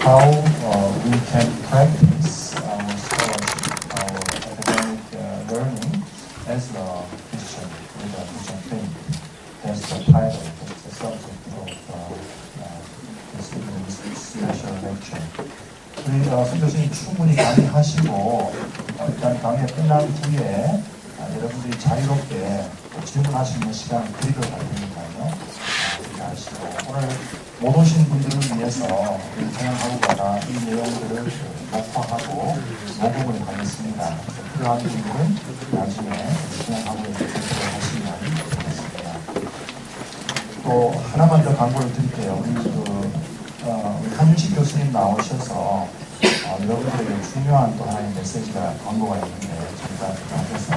how we can practice our scholarship, our academic learning as a Christian, with a Christian faith. That's the title, that's the subject of this evening's special lecture. 우리 선교수님 충분히 강의하시고 일단 강의가 끝난 후에 여러분들이 자유롭게 질문할 수 있는 시간을 드리도록 할 테니까요. 아시고 오늘 못 오신 분들을 위해서 찬양하고가 이 내용들을 녹화하고 녹음을 하겠습니다. 필요한 분들은 나중에 찬양하고에 접속을 하시면 되겠습니다. 또 하나만 더 광고를 드릴게요. 우리 한윤식 교수님 나오셔서 여러분들에게 중요한 또 하나의 메시지가 광고가 있는데 저희가 앞에서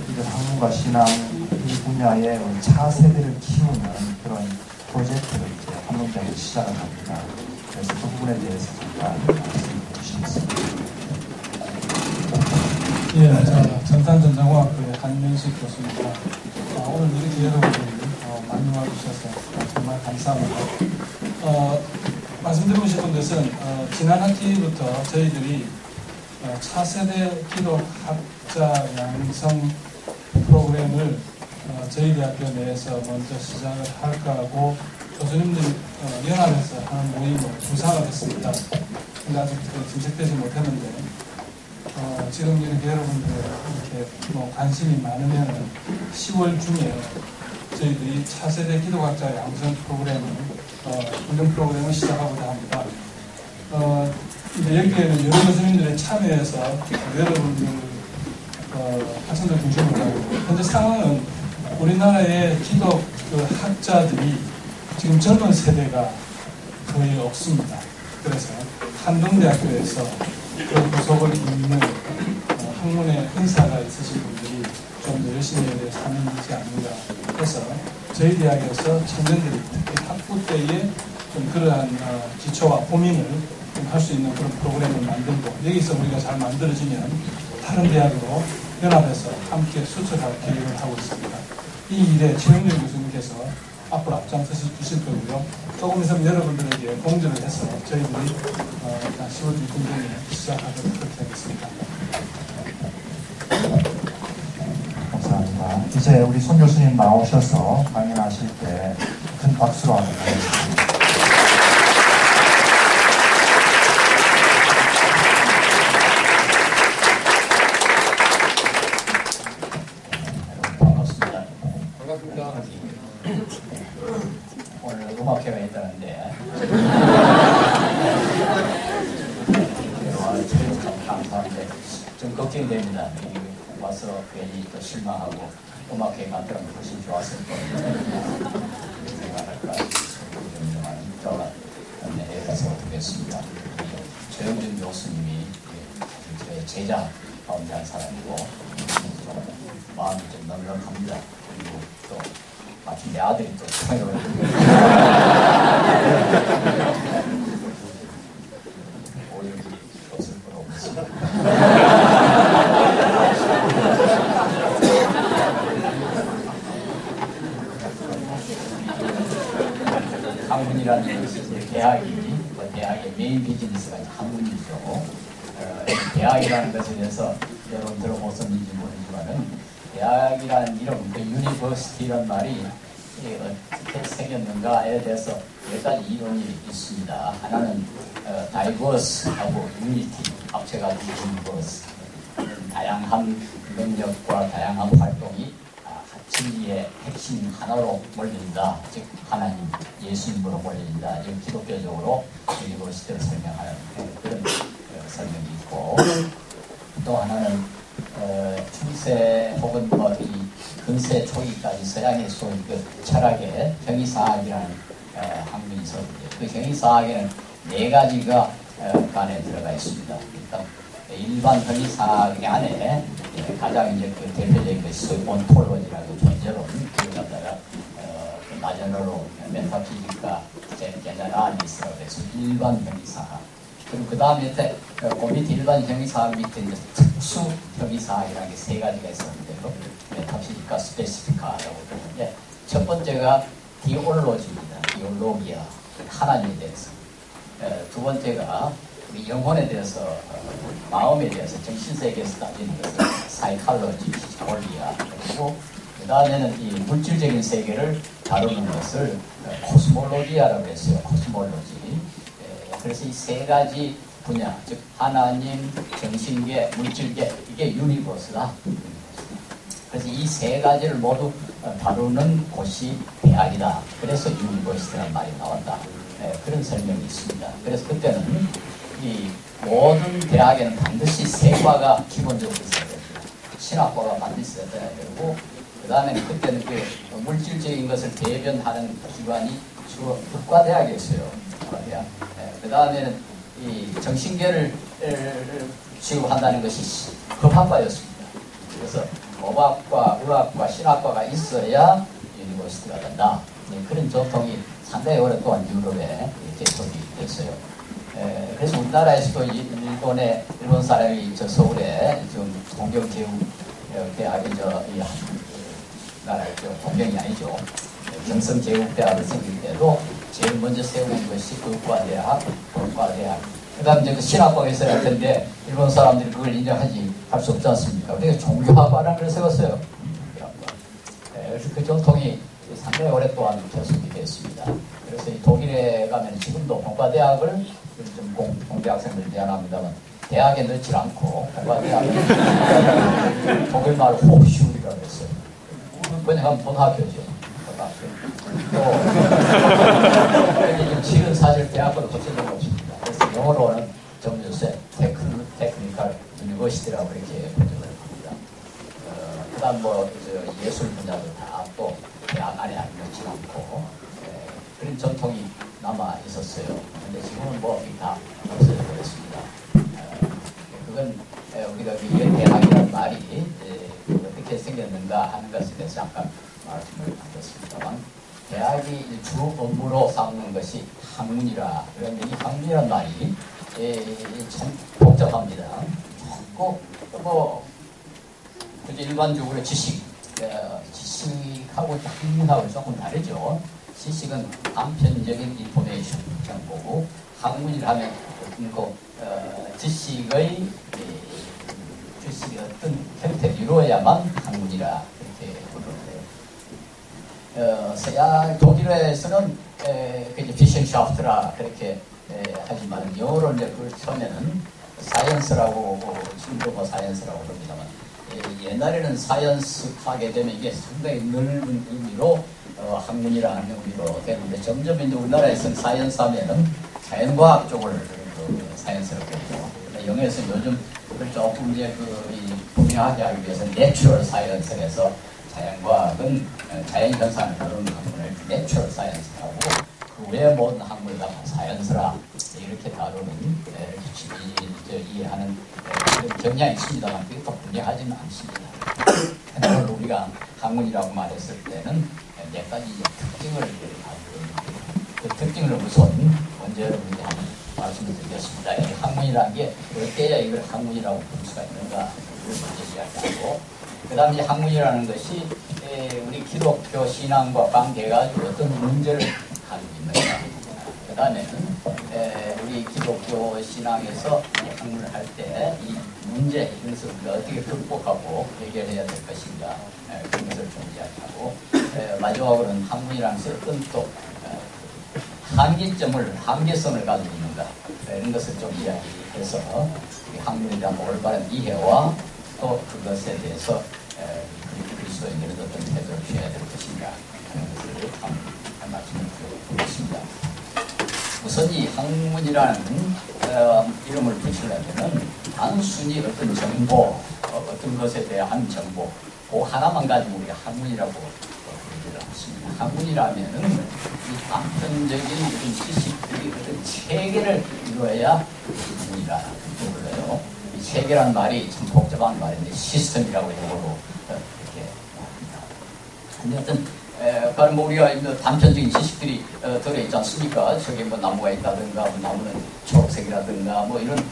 이런 학문과 신앙 이 분야의 차세대를 키우는 그런 프로젝트를 이제 한문장에 시작을 합니다. 그래서 그 부분에 대해서 잠깐 말씀해 주시겠습니다. 예, 전산전자공학부의 한윤식 교수입니다. 오늘 이렇게 여러분들이 많이 와주셔서 정말 감사합니다. 말씀드리고 것은 지난 학기부터 저희들이 차세대 기독학자 양성 프로그램을 저희 대학교 내에서 먼저 시작을 할까 하고 교수님들 연합에서 하는 모임을 구상을 했습니다. 근데 아직 진척되지 못했는데 지금 이렇게 여러분들 이렇게 관심이 많으면 10월 중에 저희들이 차세대 기독학자 양성 프로그램을 훈련 프로그램을 시작하고자 합니다. 이제 여기에는 여러 교수님들의 참여해서 여러분들 학생들 중심으로 하고 현재 상황은 우리나라의 기독 학자들이 지금 젊은 세대가 거의 없습니다. 그래서 한동대학교에서 그 부속을 잇는 학문의 은사가 있으신 분들이 좀 더 열심히 하는 것이 아닌가 해서 저희 대학에서 청년들이 특히 학부 때에 좀 그러한 기초와 고민을 할 수 있는 그런 프로그램을 만들고 여기서 우리가 잘 만들어지면 다른 대학으로 연합해서 함께 수출할 계획을 하고 있습니다. 이 일에 최영렬 교수님께서 앞으로 앞장서 주실 거고요. 조금 있으면 여러분들에게 공지를 해서 저희들이 일단 10월 중순에 시작하도록 그렇게 하겠습니다. 감사합니다. 이제 우리 손 교수님 나오셔서 강연하실 때 큰 박수로 한번 부탁드립니다. 오늘 음악회가 있다는데 참 감사한데 좀 걱정이 됩니다. 와서 괜히 또 실망하고 음악회 갔더니 훨씬 좋았을 거예요. 생각할까 저가 해서 드렸습니다. 조영준 교수님이 저의 제자 가운데 한 사람이고 좀 마음이 좀 넉넉합니다. 그리고 또 마침 내 아들이 또 참여를 오연이 없을 건 없습니다. 학문이라는 것은 대학의 메인 비즈니스가 학문이죠. 대학이라는 것에 대해서 여러분 들어보셨는지 모르지만은 대학이라는 이름, 유니버시티라는 말이 어떻게 생겼는가에 대해서 몇 가지 이론이 있습니다. 하나는 diverse하고 unity 합쳐가지고 universe. 다양한 능력과 다양한 활동이 진리의 핵심 하나로 몰린다. 즉 하나님, 예수님으로 몰린다. 이 기독교적으로 유니버시티를 설명하는 그런 설명이 있고 또 하나는 중세 혹은 이 근세 초기까지 서양의 소위 그 철학의 형이사학이라는 학문이 있었는데 그 형이사학에는 4가지가 안에 들어가 있습니다. 일단 일반 형이사학 안에 가장 이제 그 대표적인 것이 소위 온톨로지라고 존재론 그걸 갖다가 마저너로 메타피지카 제너럴리스라고 해서 일반 형이사학. 그리고 그 다음 밑에 그 밑에 일반 형이사학 밑에 이제 특수 형이사학이라는 게 3가지가 있었는데 메타피지카 스페시피카라고 그러는데 첫 번째가 디올로지입니다. 디올로기아 하나님에 대해서. 두 번째가 우리 영혼에 대해서 마음에 대해서 정신세계에서 따지는 것은 사이칼로지, 피지콜리아. 그리고 그 다음에는 이 물질적인 세계를 다루는 것을 코스몰로지아라고 했어요. 코스몰로지. 그래서 이 세 가지 분야, 즉 하나님, 정신계, 물질계, 이게 유니버스다. 그래서 이 세 가지를 모두 다루는 곳이 대학이다. 그래서 유니버시티라는 말이 나왔다. 그런 설명이 있습니다. 그래서 그때는 이 모든 대학에는 반드시 세 과가 기본적으로 있어야 됩니다. 신학과가 반드시 있어야 되고, 그 다음에 그때는 그 물질적인 것을 대변하는 기관이 주로 국가대학이었어요. 국가대학. 그 다음에는 이 정신계를 취급한다는 것이 법학과였습니다. 그래서 법학과, 의학과, 신학과가 있어야 유니버시티가 된다. 그런 전통이 상당히 오랫동안 유럽에 계속이 됐어요. 그래서 우리나라에서도 일본 사람이 저 서울에 지금 동경제국대학이 이 나라의 동경이 아니죠. 경성제국대학을 생길 때도 제일 먼저 세운 것이 의과대학, 법과대학. 그 다음에 이제 그 신학과가 있어야 할 텐데, 일본 사람들이 그걸 할 수 없지 않습니까? 그래서 종교학과라는 걸 세웠어요. 그래서 그 전통이 상당히 오랫동안 계속이 됐습니다. 그래서 이 독일에 가면 지금도 법과대학을 좀 공대학생들 미안합니다만, 대학에 넣지 않고, 법과대학을 독일말 호슈이라고 했어요. 번역하면 고등학교죠. 또, 실은 사실 대학교도 고쳐진 거 없습니다. 그래서 영어로는 점유세, 테크니컬 유니버시티라고 이렇게 번역을 합니다. 그 다음 예술 분야도 다 또 대학 안에 넣지 않고, 그런 전통이 남아 있었어요. 근데 지금은 다 없어져 버렸습니다. 그건 우리가 대학이라는 말이 어떻게 생겼는가 하는 것에 대해서 잠깐 말씀을 드렸습니다만, 대학이 주 업무로 삼는 것이 학문이라. 그런데 이 학문이란 말이 참 복잡합니다. 그저 일반적으로 지식하고 학문하고 조금 다르죠. 지식은 단편적인 인포메이션 정보고, 학문이라면 지식의 어떤 형태를 이루어야만 학문이라 이렇게 부르는데요. 독일에서는 비션샤프트라 그렇게 하지만 영어로 이제 그 처음에는 사이언스라고 지금도 사이언스라고 합니다만, 옛날에는 사이언스 하게 되면 이게 상당히 넓은 의미로 학문이라는 의미로 되는데, 점점 이제 우리나라에서는 사이언스 하면은 자연과학 쪽을 사이언스라고 했죠. 영어에서 요즘 그걸 조금 이제 분명하게 하기 위해서 내추럴 사이언스를 해서 자연과학은 자연현상을 다루는 학문을 내추럴 사이언스라고, 그 외의 모든 학문을 다 사이언스라 이렇게 다루는, 이해하는 경향이 있습니다만, 그게 또 분명하지는 않습니다. 그러나 우리가 학문이라고 말했을 때는 몇 가지 특징을 가지고 있는데, 그 특징을 우선 먼저 여러분께 한번 말씀을 드리겠습니다. 이 학문이라는 게 어때야 이걸 학문이라고 부를 수가 있는가, 이걸 먼저 이야기하고, 그 다음에 학문이라는 것이 우리 기독교 신앙과 관계가지고 어떤 문제를 가지고 있는가, 그 다음에는 우리 기독교 신앙에서 학문을 할 때 이 문제, 이것을 우리가 어떻게 극복하고 해결해야 될 것인가, 그런 것을 좀 이야기하고, 마지막으로는 학문이라는 것이 어떤 또 한계성을 가지고 있는가, 이런 것을 좀 이야기해서 학문에 대한 올바른 이해와 또 그것에 대해서 그리스도인들은 어떤 태도를 취해야 될 것인가 하는 것을 한 말씀을 드리겠습니다. 우선 이 학문이라는 이름을 붙이려면 단순히 어떤 정보, 어떤 것에 대한 정보, 그 하나만 가지고 우리가 학문이라고 부르지 않습니다. 학문이라면은 이 단편적인 어떤 지식들이 어떤 체계를 이루어야 학문이라 불러요. 이 체계란 말이 참 복잡한 말인데, 시스템이라고 영어로 이렇게 합니다. 근데 어떤 그럼 우리가 단편적인 지식들이 들어있지 않습니까? 저기 나무가 있다든가, 나무는 초록색이라든가, 이런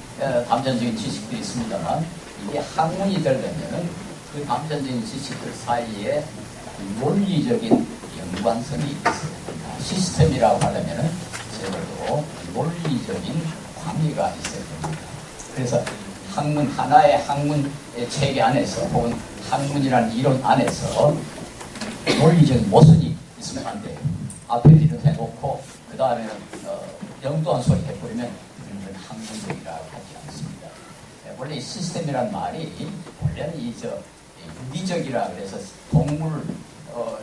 단편적인 지식들이 있습니다만, 이게 학문이 되려면 그 단편적인 지식들 사이에 논리적인 연관성이 있어야 됩니다. 시스템이라고 하려면 적어도 논리적인 논리적인 관계가 있어야 됩니다. 그래서 하나의 학문 체계 안에서 혹은 학문이라는 이론 안에서 논리적인 모순이 있으면 안 돼요. 앞에 뒤로 해놓고 그 다음에는 영도한 소리 해버리면 우리는 학문적이라고 하지 않습니다. 원래 이 시스템이란 말이 원래는 유기적이라 그래서 동물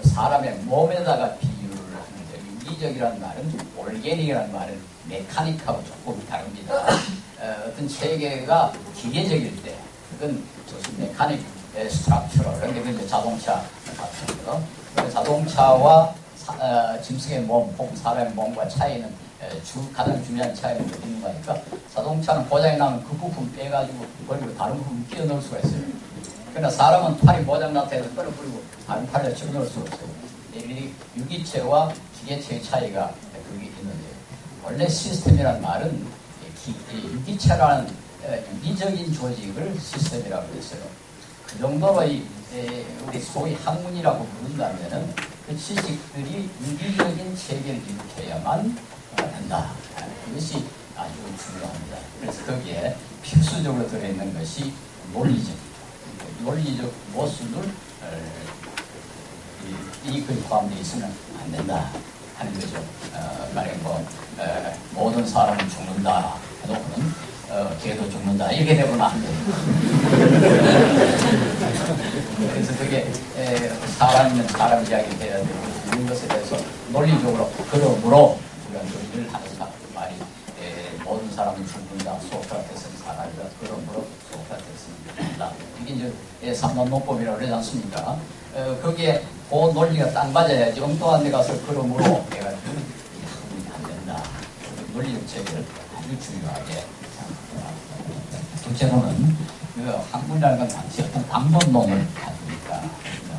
사람의 몸에다가 비유를 하는데, 유기적이라는 말은 올게닉이라는 말은 메카닉하고 조금 다릅니다. 어떤 체계가 기계적일 때 그건 메카닉 스트럭처럴, 그런데 그 자동차 같은 거, 자동차와 짐승의 몸 혹은 사람의 몸과 차이는 가장 중요한 차이는 있는 거니까, 자동차는 고장이 나면 그 부품 빼가지고 버리고 다른 부품 끼워 넣을 수가 있어요. 그러나 사람은 팔이 고장났다 해서 끌어버리고 다른 팔에 집어넣을 수가 없어요. 유기체와 기계체의 차이가 그게 있는데요. 원래 시스템이라는 말은 유기체라는 유기적인 조직을 시스템이라고 했어요. 그 정도로 우리 소위 학문이라고 부른다면은 그 지식들이 유기적인 체계를 일으켜야만 된다. 이것이 아주 중요합니다. 그래서 거기에 필수적으로 들어있는 것이 논리적 모순을 그 포함되어 있으면 안 된다 하는 거죠. 만약에 모든 사람은 죽는다 해놓고는 개도 죽는다 이렇게 되면 안 돼요. 그래서 그게 사람이면 사람 이야기를 해야 되고, 이런 것에 대해서 논리적으로 그러므로 우리가 논리를 하면서 말이 모든 사람은 죽는다, 소크라테스는 사람이다, 그러므로 소크라테스는 죽는다, 이게 이제 3론 논법이라고 그러지 않습니까? 거기에 그 논리가 딱 맞아야지 엉뚱한 데 가서 그러므로 해가지고 학문이 안 된다. 논리적 체계를 아주 중요하게 생각합니다. 둘째로는 그 학문이라는 건 단지 어떤 방법론을 가지니까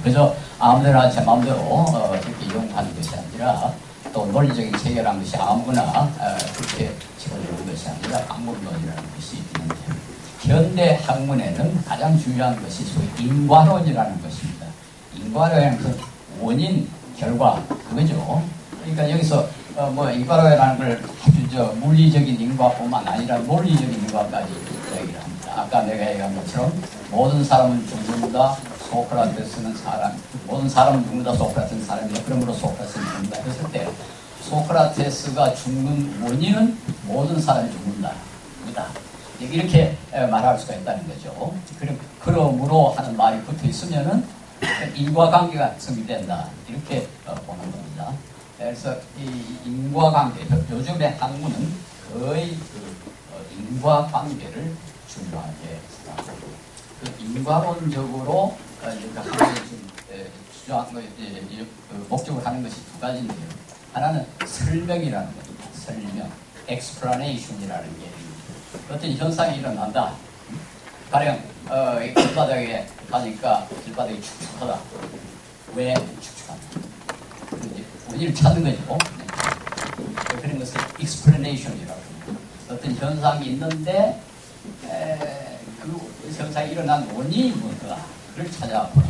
그저 아무데나 제 마음대로 그렇게 이용하는 것이 아니라, 또 논리적인 체계라는 것이 아무거나 그렇게 집어넣는 것이 아니라 방법론이라는 것이 있는데, 현대 학문에는 가장 중요한 것이 소위 인과론이라는 것입니다. 인과론은 그 원인, 결과, 그거죠. 그러니까 여기서 인과론이라는 걸 아주 물리적인 인과뿐만 아니라 논리적인 인과까지 얘기를 합니다. 아까 내가 얘기한 것처럼 모든 사람은 죽는다, 소크라테스는 모든 사람은 죽는다, 소크라테스는 사람이다, 그러므로 소크라테스는 죽는다 했을 때, 소크라테스가 죽는 원인은 모든 사람이 죽는다, 이렇게 말할 수가 있다는 거죠. 그러므로 하는 말이 붙어 있으면은 인과관계가 성립된다, 이렇게 보는 겁니다. 그래서 이 인과관계, 요즘의 학문은 거의 인과관계를 중요하게 생각합니다. 인과론적으로 학문이 목적으로 하는 것이 두 가지인데요. 하나는 설명이라는 겁니다. 설명, explanation이라는 게 어떤 현상이 일어난다. 가령 길바닥에 가니까 길바닥이 축축하다. 왜 축축한다? 원인을 찾는 거죠. 그런 것을 explanation이라고 합니다. 어떤 현상이 있는데 그 현상이 일어난 원인이 뭔가 그걸 찾아보는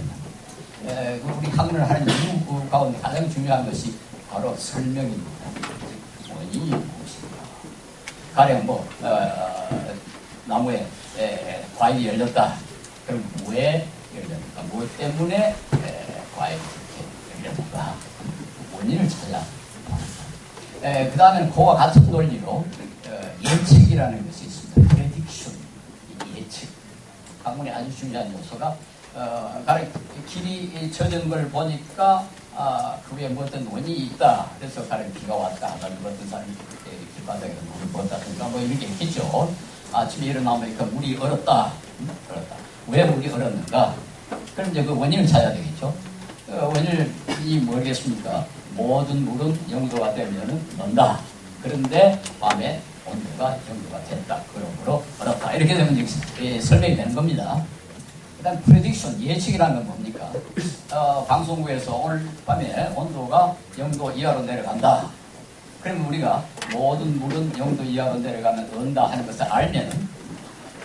거예요. 우리 학문을 하는 이유 가운데 가장 중요한 것이 바로 설명입니다. 원인이 무엇인가. 가령 나무에 과일이 열렸다. 그럼 왜 열렸는가? 무엇 때문에 과일이 이렇게 열렸는가? 원인을 찾아. 그 다음에는 그와 같은 논리로 예측이라는 것이 있습니다. prediction, 예측. 학문의 아주 중요한 요소가 가령 길이 젖은 걸 보니까 그 위에 어떤 원인이 있다. 그래서 가령 비가 왔다. 어떤 사람이 길바닥에 물을 부었다든가 이렇게 있겠죠. 아침에 일어나보니까 물이 얼었다. 왜 물이 얼었는가? 그럼 이제 그 원인을 찾아야 되겠죠. 원인이 뭐겠습니까? 모든 물은 0도가 되면 넣는다. 그런데 밤에 온도가 0도가 됐다. 그러므로 얼었다. 이렇게 되면 이제 설명이 되는 겁니다. 그 다음 프레딕션, 예측이라는 건 뭡니까? 방송국에서 오늘 밤에 온도가 0도 이하로 내려간다. 그러면 우리가 모든 물은 0도 이하로 내려가면 언다 하는 것을 알면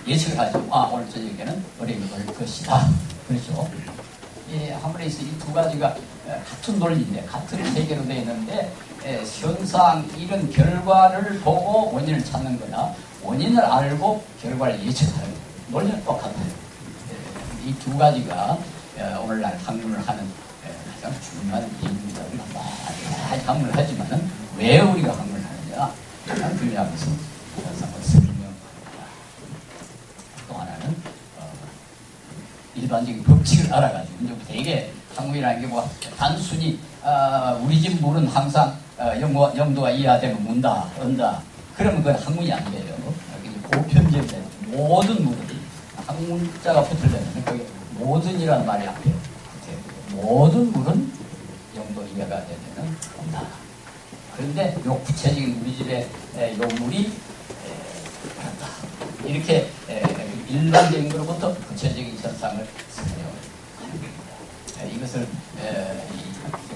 예측을 하죠. 오늘 저녁에는 얼음이 올 것이다. 그렇죠? 학문에서 이 두 가지가 같은 논리인데 같은 세계로 되어 있는데 현상 이런 결과를 보고 원인을 찾는 거나 원인을 알고 결과를 예측하는 거 논리는 똑같아요. 이 두 가지가 오늘날 학문을 하는 가장 중요한 이유입니다. 우리가 많이 학문을 하지만은 왜 우리가 학문을 하느냐 가장 중요한 것은 현상을 설명하는 또 하나는 일반적인 법칙을 알아가지고 이제 되게 학문이라는 게 뭐 단순히 우리 집 물은 항상 영도가 이하되면 문다, 언다. 그러면 그건 학문이 안 돼요. 보편적인 모든 물은 학문자가 붙으려면 거기 모든이라는 말이 안 돼요. 모든 물은 영도 이하가 되면 온다. 그런데 요 구체적인 우리 집의 요 물이 그렇다. 이렇게 일반적인 것부터 구체적인 현상을 설명하는 겁니다. 이것을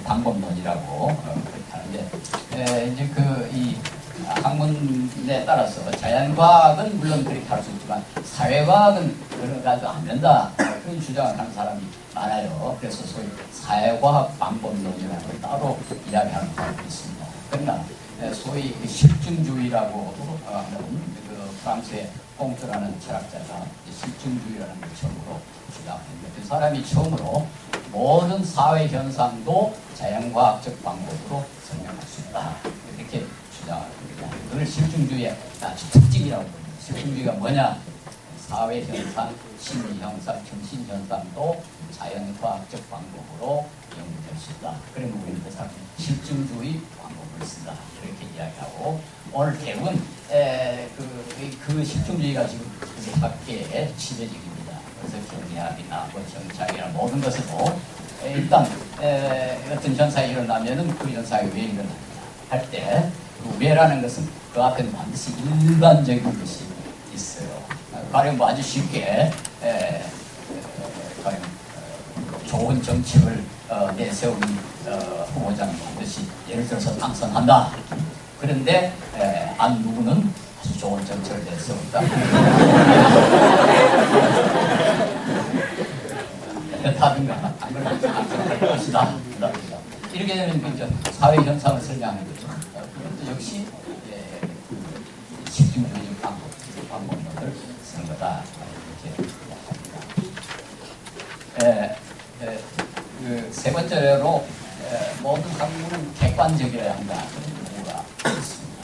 방법론이라고 그렇게 하는데 이제 이 학문에 따라서 자연과학은 물론 그렇게 할 수 있지만 사회과학은 그런 가지고 안 된다 그런 주장을 하는 사람이 많아요. 그래서 소위 사회과학 방법론이라는 걸 따로 이야기하는 사람이 있습니다. 그러나 소위 실증주의라고 하는 프랑스의 꽁트라는 철학자가 실증주의라는 걸 처음으로 주장했는데 그 사람이 처음으로 모든 사회 현상도 자연과학적 방법으로 설명할 수 있다 이렇게 주장을 합니다. 그걸 실증주의의 특징이라고 합니다. 실증주의가 뭐냐? 사회 현상, 심리 현상, 정신 현상도 자연과학적 방법으로 연구될 수 있다. 그러면 우리는 그 사람 실증주의 방법을 쓴다 이렇게 이야기하고 오늘 대부분 그 실증주의가 지금 우리 학계에 지배적입니다. 그래서 경제학이나 뭐 정치학이나 모든 것으로 일단 어떤 현상이 일어나면은 그 현상이 왜 일어나냐 할 때 그 왜라는 것은 그 앞에는 반드시 일반적인 것이 있어요. 가령 뭐 아주 쉽게 가령 좋은 정책을 내세운 후보자는 반드시 예를 들어서 당선한다. 그런데 안 누구는 아주 좋은 정책을 내세운다. 하든가 안 그러면 당선할 것이다. 이렇게 되면 사회 현상을 설명하는 거죠. 그것도 역시 실증주의 방법론을 쓰는 거다. 이렇게 합니다. 세 번째로 모든 학문은 객관적이어야 한다. 이유가 있습니다.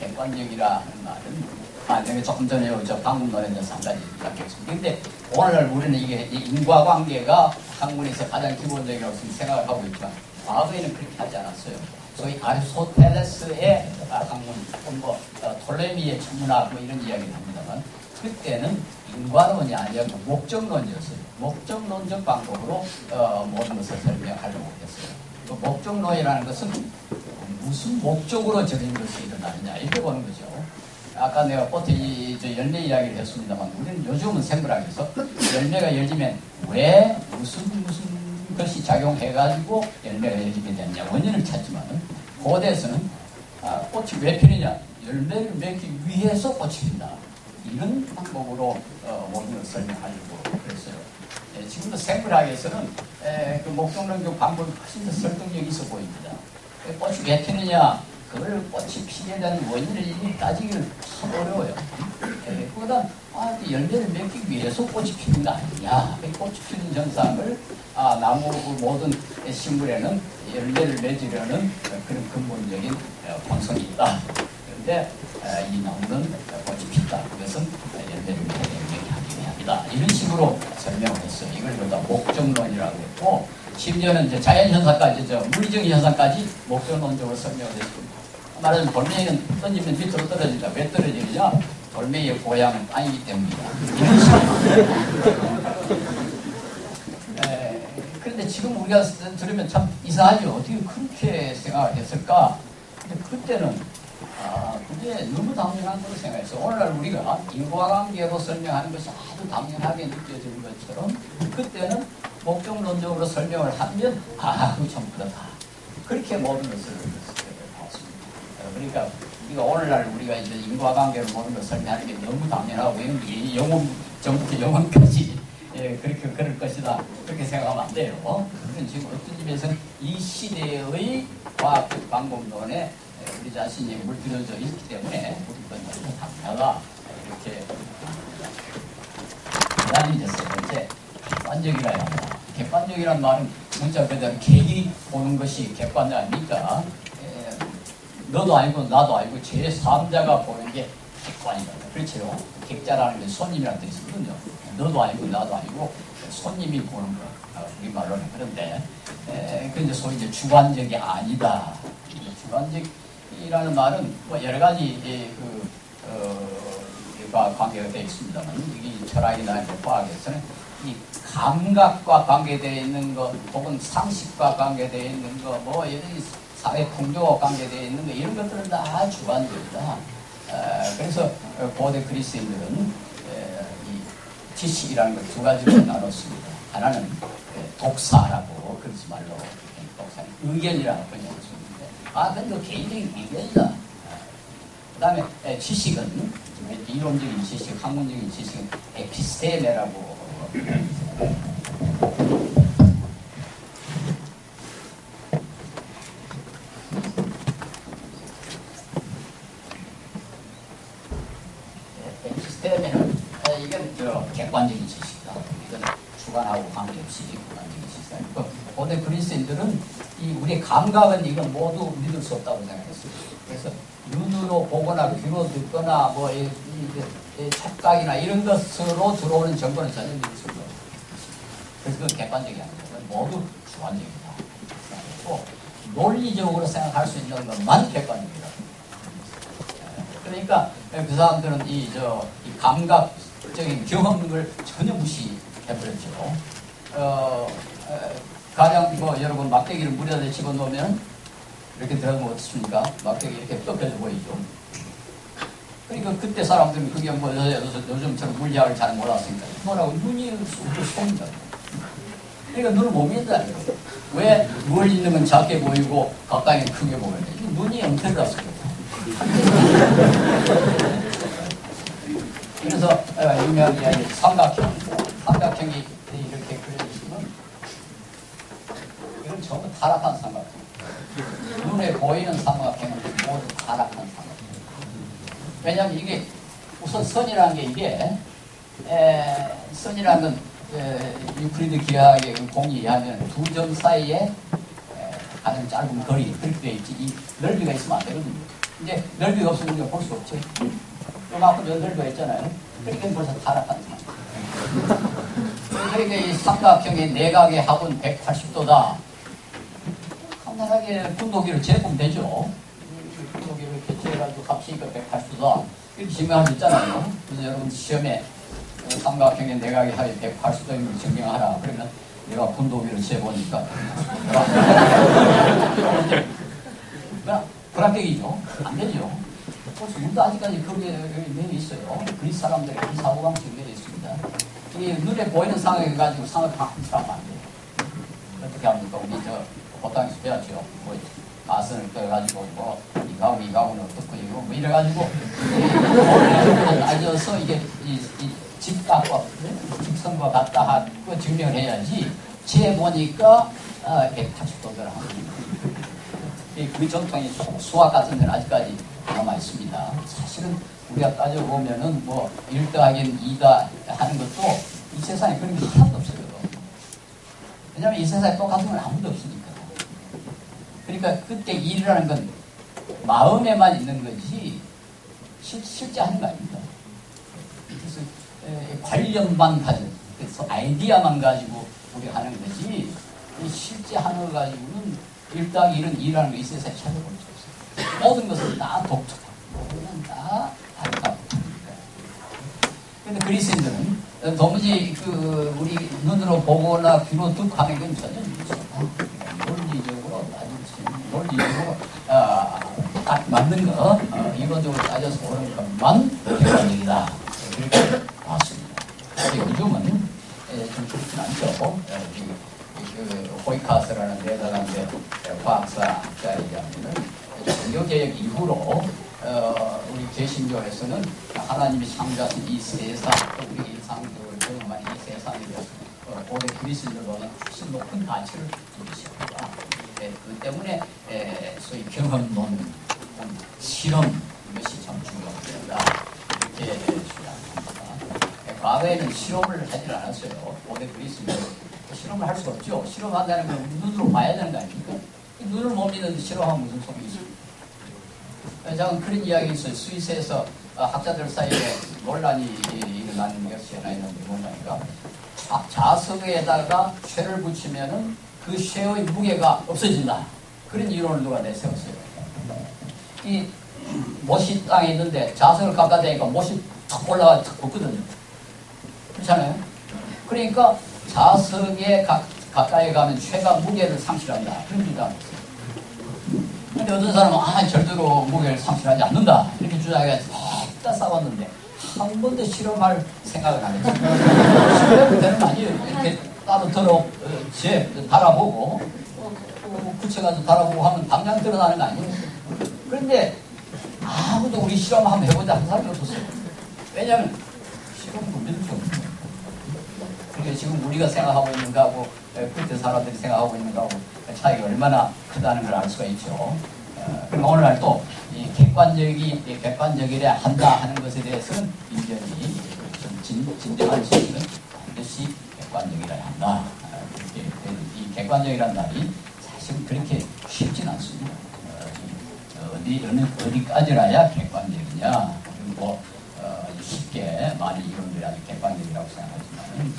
객관적이라는 말은 내가 조금 전에 저 방문론에 대해서 한 가지 이야기했습니다. 그런데 오늘날 우리는 이게 인과관계가 학문에서 가장 기본적이라고 생각을 하고 있지만 과거에는 그렇게 하지 않았어요. 소위 아리스토텔레스의 학문, 뭐 톨레미의 천문학 뭐 이런 이야기를 합니다만 그때는 인과론이 아니고 목적론이었어요. 목적론적 방법으로 모든 것을 설명하려고 했어요. 그 목적론이라는 것은 무슨 목적으로 저런 것이 일어나느냐 이렇게 보는 거죠. 아까 내가 꽃에 열매 이야기를 했습니다만 우리는 요즘은 생물학에서 열매가 열리면 왜 무슨 것이 작용해가지고 열매가 열리게 됐냐 원인을 찾지만은 고대에서는 꽃이 왜 피느냐 열매를 맺기 위해서 꽃이 핀다 이런 방법으로 모든 것을 설명하려고 그랬어요. 지금도 생물학에서는 그 목적론적 방법이 훨씬 더 설득력이 있어 보입니다. 꽃이 왜 피느냐 그걸 꽃이 피게 되는 원인을 이미 따지기를 참 어려워요. 그보다 열매를 맺기 위해서 꽃이 피는 거 아니냐. 꽃이 피는 현상을 나무 모든 식물에는 열매를 맺으려는 그런 근본적인 본성이 있다. 그런데 이 나무는 꽃이 핀다. 그것은 열매를 맺기 합니다. 이런 식으로 설명을 했어요. 이걸 보다 목적론이라고 했고 심지어는 이제 자연현상까지 물리적인 현상까지 목적론적으로 설명을 했습니다. 말하자면 돌멩이는 던지면 밑으로 떨어진다. 왜 떨어지느냐? 돌멩이의 고향은 땅이기 때문이다. 이런 식으로. 그런데 지금 우리가 들으면 참 이상하죠. 어떻게 그렇게 생각을 했을까? 근데 그때는 그게 너무 당연한 거로 생각했어. 오늘날 우리가 인과관계로 설명하는 것이 아주 당연하게 느껴지는 것처럼 그때는 목적론적으로 설명을 하면 그거 참 그렇다. 그렇게 모든 것을 그러니까 우리가 오늘날 우리가 이제 인과관계로 모든 것을 설명하는 게 너무 당연하고 이런 게 영혼 전부터 영혼까지 그렇게 그럴 것이다. 그렇게 생각하면 안 돼요. 그건 지금 어떤 점에서는 이 시대의 과학적 방법론에 우리 자신이 물들여져 있기 때문에 우리 건 당사가 이렇게 그다음에 이제 세 번째 객관적이라 합니다. 객관적이란 말은 문자 그대로 객이 보는 것이 객관이 아니니까 너도 알고 나도 알고 제3자가 보는 게 객관이다. 그렇죠? 객자라는 게 손님이라는 뜻이거든요. 너도 알고 나도 알고 손님이 보는 거 우리말로는 그런데 그 이제 소위 이제 주관적이 아니다. 주관적이라는 말은 뭐 여러 가지 관계가 되어 있습니다만 이 철학이나 과학에서는 이 감각과 관계되어 있는 것 혹은 상식과 관계되어 있는 것 뭐 사회 풍조와 관계되어 있는 것 이런 것들은 다 주관적이다. 그래서 고대 그리스인들은 이 지식이라는 걸 두 가지로 나눴습니다. 하나는 독사라고 그러지 말로 독사 의견이라고 번역했습니다. 근데 개인적인 의견이다. 그 다음에 지식은 이론적인 지식, 학문적인 지식은 에피스테메라고 에피스테메는 이건 객관적인 지식이다. 이건 주관하고 관계없이 객관적인 지식이다. 고대 그리스인들은 우리의 감각은 이건 모두 믿을 수 없다고 생각했어요. 그래서 눈으로 보거나 귀로 듣거나 뭐 촉각이나 이런 것으로 들어오는 정보는 전혀 믿을 수 없어요. 그래서 그건 객관적이 아니고 모두 주관적이다. 그리고 논리적으로 생각할 수 있는 것만 객관적이다. 그러니까 그 사람들은 이 감각적인 경험을 전혀 무시해버렸죠. 가령 뭐 여러분 막대기를 물에다 집어넣으면 이렇게 들어가면 어떻습니까? 막대기 이렇게 꺾여져 보이죠. 그러니까 그때 사람들은 그게 뭐 요즘처럼 물리학을 잘 몰랐으니까 뭐라고 눈이 속입니다. 그러니까 눈을 못 믿는다는 거예요. 왜 멀리 있는 건 작게 보이고 가까이는 크게 보이는데 눈이 엉터리라서 그래요. 그래서 유명한 이야기 삼각형이 이렇게 그려지면 이건 전부 타락한 삼각형. 눈에 보이는 삼각형은 모두 타락한 삼각형. 왜냐하면 이게 우선 선이라는 게 이게 선이라는 건 유클리드 기하학의 공이 의하면 두 점 사이에 가장 짧은 거리 그렇게 되어 있지 이 넓이가 있으면 안 되거든요. 이제 넓이가 없으면 우리가 볼 수 없죠. 요만큼 넓이가 있잖아요. 그러니까 벌써 타락한 삼각형. 그러니까 이 삼각형의 내각의 합은 180도다. 간단하게 분도기를 재보면 되죠. 분도기를 이렇게 재가지고 값이 180도다. 이렇게 증명할 수 있잖아요. 그래서 여러분 시험에 삼각형의 내각의 합이 180도인 걸 증명하라. 그러면 내가 분도기를 재보니까 불합격이죠. 안 되죠. 우리도 아직까지 그게 내려 있어요. 그리스 사람들의 그 사고방식이 내려 있습니다. 이게 눈에 보이는 상황을 가지고 상황을 바꾸면 안 돼요. 어떻게 합니까? 우리 보통에서 배웠죠. 뭐 가슴을 떠가지고 뭐 이가구는 어떻고 이거 뭐 이래가지고 따져서 이게 이 직각과 직선과 같다 하고 증명을 해야지. 재보니까 180도더라. 그 전통이 수학 같은 데는 아직까지 남아 있습니다. 사실은 우리가 따져보면은 뭐 1 더하기 2가 하는 것도 이 세상에 그런 게 하나도 없어요. 왜냐하면 이 세상에 똑같은 건 아무도 없으니까. 그러니까 그때 1이라는 건 마음에만 있는 거지 실제 하는 거 아닙니다. 그래서 관념만 가지고 그래서 아이디어만 가지고 우리가 하는 거지 실제 하는 거 가지고는 1 더하기 1은 2라는 거 이 세상에 찾아볼 수 없어요. 모든 것은 다 독특하고 모든 다 다르다고 합니다. 그런데 그리스인들은 도무지 우리 눈으로 보거나 귀로 듣고 하는 건 전혀 논리적으로 논리적으로 딱 맞는 거 이론적으로 따져서 보는 것만 객관적이다. 그렇게 나왔습니다. 요즘은 좀 그렇진 않죠. 호이카스라는 네덜란드 과학사가 얘기하면은 종교개혁 이후로 우리 개신교에서는 하나님이 창조하신 이 세상 또 우리 일상적으로 그동안 이 세상에 고대 그리스인들보다 훨씬 높은 가치를 두셨다. 그 때문에 소위 경험론, 실험 이것이 참 중요하다. 이렇게 주장합니다. 과거에는 실험을 하지 않았어요. 고대 그리스인들 실험을 할 수가 없죠. 실험한다는 건 눈으로 봐야 되는 거 아닙니까? 눈을 못 믿는 실험하면 무슨 소용이 있습니까? 저는 그런 이야기 있어요. 스위스에서 학자들 사이에 논란이 일어나는 것이 하나 있는데 뭔가 자석에다가 쇠를 붙이면은 그 쇠의 무게가 없어진다. 그런 이론을 누가 내세웠어요. 이 못이 땅에 있는데 자석을 갖다 대니까 못이 탁 올라가 탁 붙거든요. 그렇잖아요. 그러니까 자석에 가까이 가면 쇠가 무게를 상실한다. 그런 주장을 했어요. 근데 어떤 사람은 절대로 무게를 상실하지 않는다. 이렇게 주장해서 다 싸웠는데 한 번도 실험할 생각을 안 했어요. 실험이 되는 거 아니에요. 이렇게 따로 달아보고 구체 가서 달아보고 하면 당장 드러나는 거 아니에요. 그런데 아무도 우리 실험 한번 해보자 하는 사람이 없었어요. 왜냐하면 실험을 믿을 수 없어요. 그러니까 지금 우리가 생각하고 있는 거하고 그때 사람들이 생각하고 있는 거하고 차이가 얼마나 크다는 걸 알 수가 있죠. 그럼 오늘날 또 이 객관적이라 한다 하는 것에 대해서는 인정이 좀 진정한 시기는 반드시 객관적이라 한다. 이 객관적이라는 말이 사실 그렇게 쉽진 않습니다. 어디까지라야 객관적이냐. 그리고 쉽게 많은 이론들이 아주 객관적이라고 생각하지만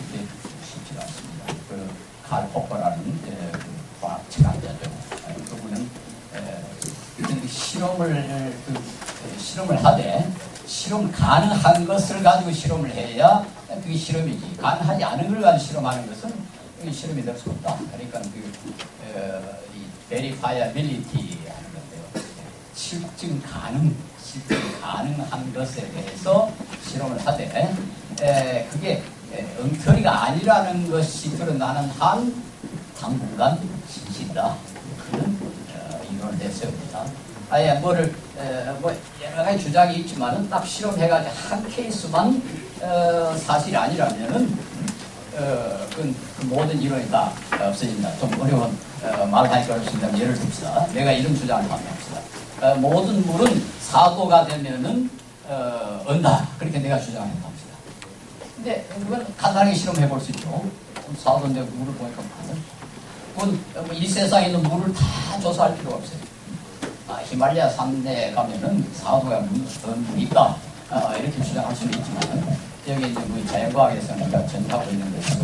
그렇게 쉽지 않습니다. 칼 포퍼라는 과학 철학자죠. 그분은 실험을 하되 실험 가능한 것을 가지고 실험을 해야 그게 실험이지. 가능하지 않은 걸 가지고 실험하는 것은 그게 실험이 될 수 없다. 그러니까 이 verifiability 하는 건데요. 실증 가능한 것에 대해서 실험을 하되 그게 엉터리가 아니라는 것이 드러나는 한 당분간 진실이다. 그런 이론을 내세웁니다. 아예 뭐 여러 가지 주장이 있지만은 딱 실험해가지고 한 케이스만 사실이 아니라면은 그 모든 이론이 다 없어진다. 좀 어려운 말하기가 어렵습니다. 예를 듭시다. 내가 이런 주장을 합니다. 모든 물은 4도가 되면은 언다. 그렇게 내가 주장을 했다 합시다. 근데 그건 간단하게 실험해 볼 수 있죠. 4도인데 물을 보니까 그건 이 세상에 있는 물을 다 조사할 필요가 없어요. 히말라야 산내에 가면은 4도가 물이 있다. 이렇게 주장할 수는 있지만 여기 이제 우리 자연과학에서 우리가 전하고 있는 것이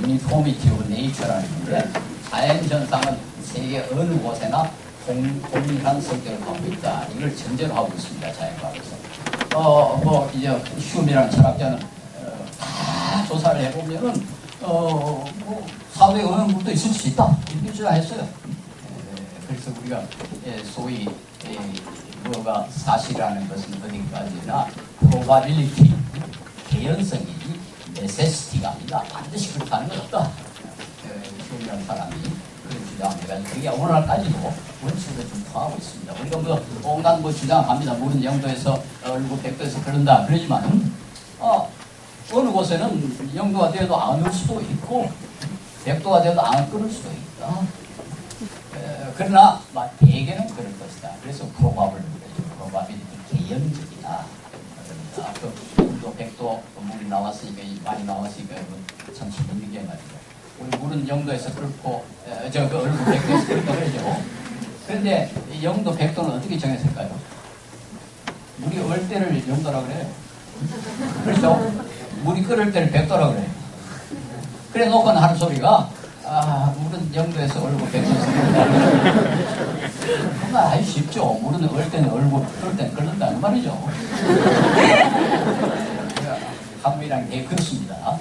Uniformity of Nature라는 건데 자연 현상은 세계 어느 곳에나 동일한 성격을 갖고 있다. 이걸 전제로 하고 있습니다. 자연과학에서. 이제 휴메라는 철학자는 다 조사를 해보면은 4도에 어느 물도 있을 수 있다. 이렇게 주장했어요. 그래서 우리가 소위 뭐가 사실이라는 것은 어디까지나 probability, 개연성이지 necessity가 아니다. 반드시 그렇다는 건 없다. 휴메라는 사람이 그런 주장을 해가지고 그게 오늘날까지도 원칙으로 좀 통하고 있습니다. 우리가 온갖 주장합니다. 물은 영도에서 얼굴 100도에서 그런다. 그러지만 어느 곳에는 영도가 되어도 안 올 수도 있고 100도가 되어도 안 끓을 수도 있다. 그러나 대개는 그럴 것이다. 그래서 probability 개연적이다. 또 100도 물이 나왔으니까 많이 나왔으니까 참 재밌는 게 말이죠. 우리 물은 영도에서 끓고 그 얼굴 100도에서 끓다 그러죠. 그런데 영도 100도는 어떻게 정했을까요? 물이 얼 때를 영도라고 그래요. 그렇죠? 물이 끓을 때를 100도라고 그래요. 그래 놓고는 하는 소리가 물은 영도에서 얼고 100도에서 정말 아주 쉽죠. 물은 얼 때는 얼고 끓을 때는 끓는다는 말이죠. 한국이랑 되게 그렇습니다.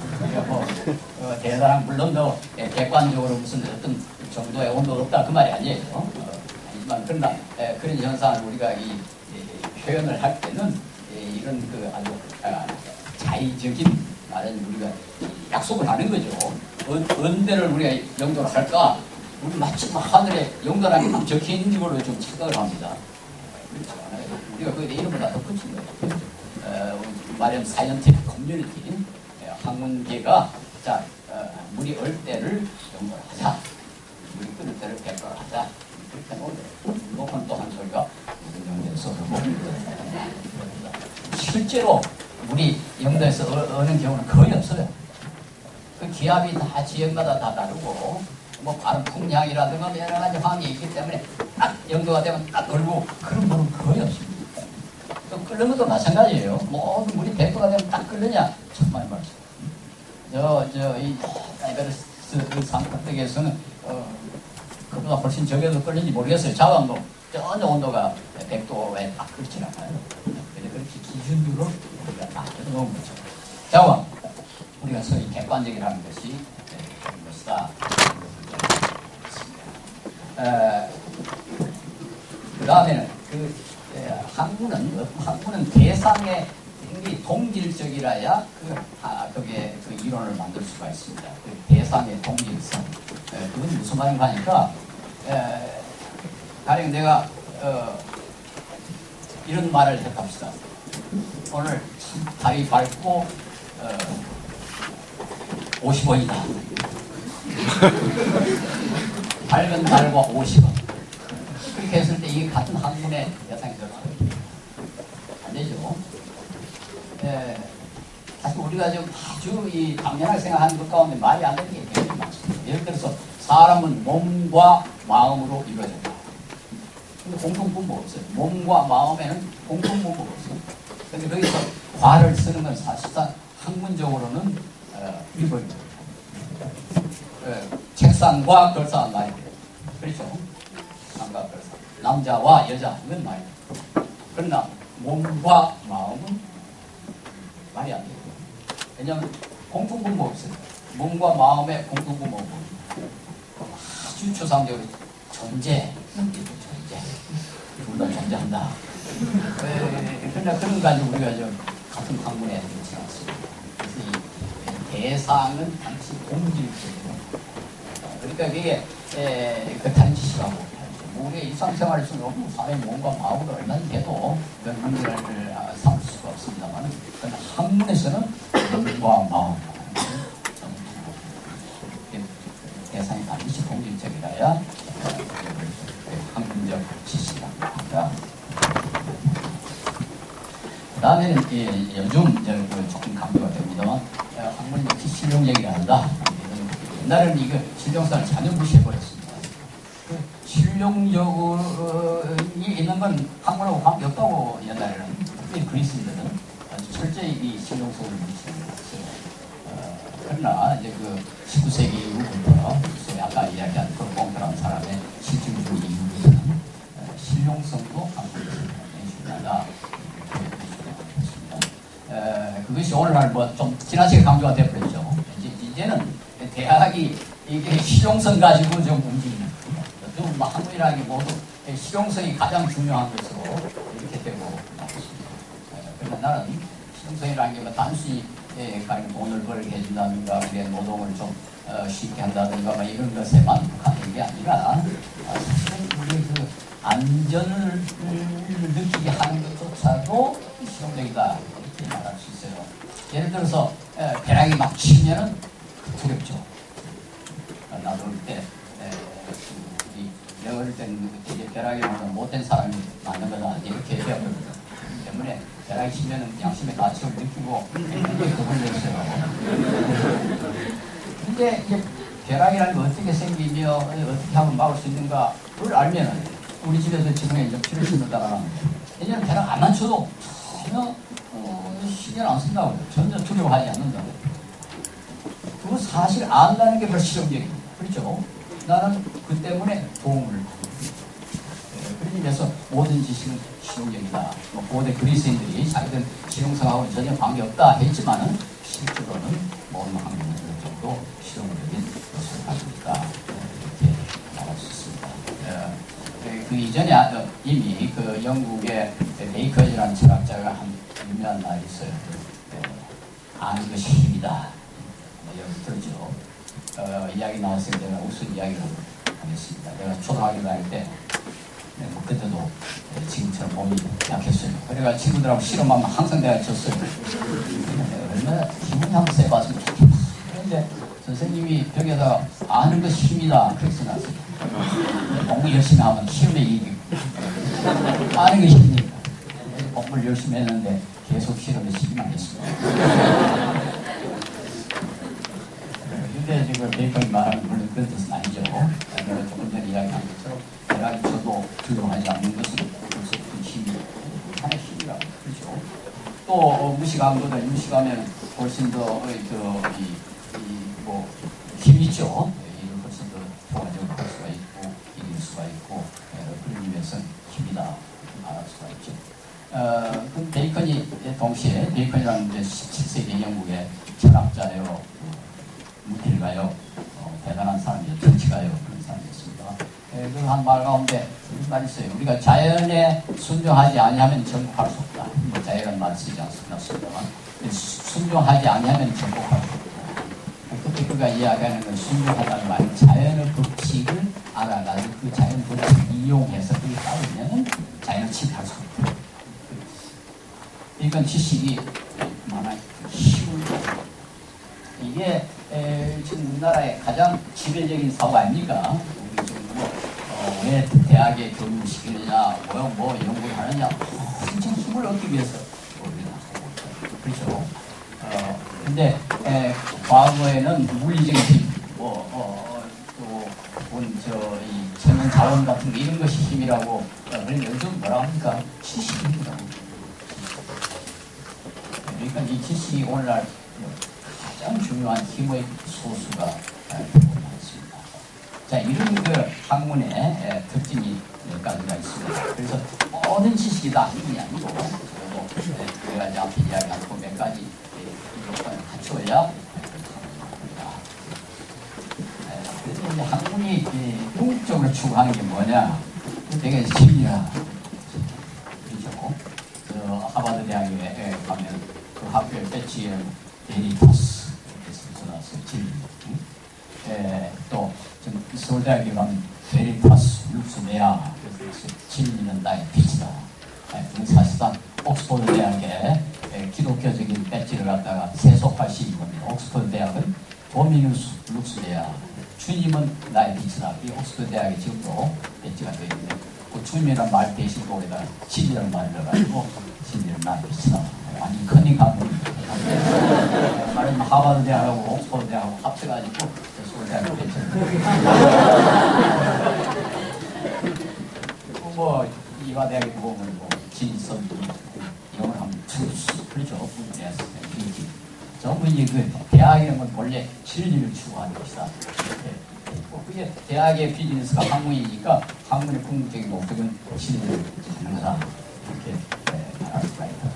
대단한 물론 객관적으로 무슨 어떤 정도의 온도가 없다 그 말이 아니에요. 하지만 그러나 그런 현상을 우리가 이 표현을 할 때는 이런 아주 자의적인 말은 우리가 약속을 하는 거죠. 언제를 우리가 영도를 할까? 우리 마치 하늘에 영도라는 게 적혀 있는 걸로 좀 착각을 합니다. 그렇죠. 우리가 거기에 이름보다 더 붙인 거예요. 말하자면 사이언티픽 커뮤니티, 학문계가 자 물이 얼 때를 연구를 하자, 물이 끓을 때를 백과를 하자, 그렇게 놓으면 녹은 또 한 소리가 영도에서 흐르고 실제로 물이 영도에서 어는 경우는 거의 없어요. 그 기압이 다 지역마다 다 다르고 뭐 바로 풍량이라든가 여러 가지 황이 있기 때문에 딱 영도가 되면 딱 얼고 그런 물은 거의 없습니다. 또 끓는 것도 마찬가지예요. 모든 물이 100도가 되면 딱 끓느냐? 정말 말씀. 이 에베레스트 산꼭대기에서는 그보다 훨씬 적여도 끓는지 모르겠어요. 자강도 전혀 온도가 100도에 딱 끓지 않아요. 그렇게 기준으로 우리가 딱 넣은 거죠. 자강, 우리가 소위 객관적이라는 것이 그런 것이다. 그 다음에는 학문은 대상의 동질적이라야 그게 그 이론을 만들 수가 있습니다. 그 대상의 동질성. 그건 무슨 말인가 하니까, 가령 내가, 이런 말을 해봅시다. 오늘 달이 밝고, 50원이다. 밝은 달과 50원. 그렇게 했을 때 이게 같은 학문의 대상이 들어가요. 안 되죠. 사실 우리가 지금 아주 이 당연하게 생각하는 것 가운데 말이 안 되는 게 굉장히 많습니다. 예를 들어서 사람은 몸과 마음으로 이루어진다. 근데 공통분모가 없어요. 몸과 마음에는 공통분모가 없어요. 근데 거기서 과를 쓰는 건 사실상 학문적으로는 이거입니다. 책상과 걸상 말이 돼요. 그렇죠? 책상과 걸상. 남자와 여자 이건 말이에요. 그러나 몸과 마음은 말이 안 돼요. 왜냐하면 공통분모가 없어요. 몸과 마음의 공통분모가 아주 추상적으로 존재. 둘 다 존재한다. 그러나 그런 거 가지고 우리가 좀 같은 학문에 들지 않습니다. 그래서 이 대상은 당시 공질적이에요. 그러니까 그게 그렇다는 짓이라고. 우리의 일상생활에서 너무 사람의 몸과 마음으로 얼마나 돼도 그런 문제를 삼을 수가 없습니다만, 그러나 학문에서는 몸과 마음, 대상이 반드시 공질적이라야 학문적 지식이라고 합니다. 그 다음에는 요즘 조금 강조가 됩니다만, 학문이 특히 실용적이라 한다. 옛날에는 이거 실용성을 전혀 무시해버렸습니다. 실용적이 있는 건 학문하고 관계없다고 옛날에는, 특히 그리스인들은 아주 철저히 이 실용성을 무시했어요. 그러나 이제 그 19세기 이후부터 아까 이야기한 콜공터라는 사람의 실증주의 이후부터는 실용성도 학문에서 굉장히 중요하다. 그것이 오늘날 뭐 좀 지나치게 강조가 되어버렸죠. 이제는 대학이 이게 실용성 가지고 좀 움직이는 거예요. 학문이라는 게 모두 실용성이 가장 중요한 것으로 이렇게 되고 있습니다. 그러나 나는 실용성이라는 게 뭐 단순히 가령 돈을 벌게 해준다든가 우리의 노동을 좀 쉽게 한다든가 뭐 이런 것에만 국한된 게 아니라 사실은 우리 그 안전을 느끼게 하는 것조차도 실용적이다 이렇게 말할 수 있어요. 예를 들어서 벼락이 막 치면은 두렵죠. 나도 어릴 때 내가 어릴 때는 이게 벼락이 오면 못된 사람이 맞는 거다 이렇게 배웠거든요. 때문에 벼락이 치면은 양심의 가치를 느끼고 굉장히 겁을냈어요. 근데 이제 벼락이라는 게 어떻게 생기며 어떻게 하면 막을 수 있는가 그걸 알면은 우리 집에서 지금에 이제 피를 심는다가 예전에 벼락 안 맞춰도 전혀 신경 안 쓴다고요. 전혀 두려워하지 않는다고. 그거 사실 안다는 게 별로 실용적입니다. 그렇죠? 나는 그 때문에 도움을 받습니다. 그런 의미에서 모든 지식은 실용적이다. 뭐 고대 그리스인들이 자기들 실용성하고는 전혀 관계없다 했지만은 실제로는 모든 학문은 어느 정도 실용적인 것을 가지고 있다. 이렇게 말할 수 있습니다. 그 이전에 이미 그 영국의 베이커즈라는 철학자가 한 유명한 말이 있어요. 아는 것이 힘이다. 여기 들었죠. 이야기 나왔을 때 내가 무슨 이야기를 하겠습니다. 내가 초등학교 다닐 때 그때도 지금처럼 몸이 약했어요. 그래가 친구들하고 실험하면 항상 내가 졌어요. 얼마나 기분이 한번 세봤으면 좋겠다. 그런데 선생님이 벽에다가 아는 것이 힘이다 그렇게 써놨어요. 공부 열심히 하면 시험에 이기고 아는 것이 힘이다. 공부를 열심히 했는데 계속 실험에 시기만 했습니다. 근데 지금 베이컨이 말하는 물론 그런 뜻은 아니죠. 내가 조금 전에 이야기한 것처럼 대학이 저도 조용하지 않는 것은 벌써 큰 힘이 하나의 힘이라고 그렇죠. 또 무식함보다 유식하면 훨씬 더 뭐 힘이 있죠. 이를 훨씬 더 좋아지고 할 수가 있고 이길 수가 있고 그런 의미에서는 힘이다 말할 수가 있죠. 그 베이컨이 동시에 베이컨이라는 17세기 영국의 철학자예요. 무딜가요. 대단한 사람이죠. 정치가요. 그런 사람이었습니다. 그한 말 가운데 이런 말이 있어요. 우리가 자연에 순종하지 아니하면 정복할 수 없다. 뭐 자연은 말 쓰지 않습니다만 순종하지 아니하면 정복할 수 없다. 그때 그가 이야기하는 건 순종하다는 말은 자연의 법칙을 알아가지고 그 자연 법칙을 이용해서 그게 따르면 자연을 침탈할 수 없다. 이건 지식이 많아요. 힘을 이게 지금 우리나라의 가장 지배적인 사고 아닙니까? 우리 지금 왜 대학에 교육을 시키느냐, 뭐 연구를 하느냐, 진짜 힘을 얻기 위해서 우리가 하고 그렇죠. 근데 과거에는 물리적인 힘, 이 천연 자원 같은 거 이런 것이 힘이라고 그런데 요즘 뭐라 합니까? 지식입니다. 그러니까 이 지식이 오늘날 가장 중요한 힘의 소수가 되고 있습니다. 자, 이런 그 학문의 특징이 몇 가지가 있습니다. 그래서 모든 지식이 다 힘이 아니고 저도 여러 가지 앞에 이야기한 몇 가지 요건을 갖춰야 합니다. 그래서 이제 학문이 궁극적으로 추구하는 게 뭐냐? 되게 진리야. 그렇죠? 하버드 대학에 가면 그 학교의 배지에 베리타스 진리. 또 서울대학에 가면 베리타스 룩스메아 진리는 나의 빛이다. 사실상 옥스퍼드 대학에 기독교적인 배지를 갖다가 세속할 수 있는 겁니다. 옥스퍼드 대학은 도미누스 룩스메아 주님은 나의 빛이다. 이 옥스퍼드 대학에 지금도 배지가 되어 있는데 그 주님이라는 말 대신 거기다 진리라는 말을 넣어가지고 진리는 나의 빛이다. 완전 커닝한 말은 하버드 대학하고 옥스퍼드 대학하고 합쳐가지고 서울대학을 배치를 뭐 이화대학에 보면 뭐 진선 이런 걸 하면 그렇죠. 전부 이제 그 대학이라는 건 원래 진리를 추구하는 것이다. 그게 대학의 비즈니스가 학문이니까 학문의 궁극적인 목적은 진리를 찾는 거다. 이렇게 말할 수가 있다.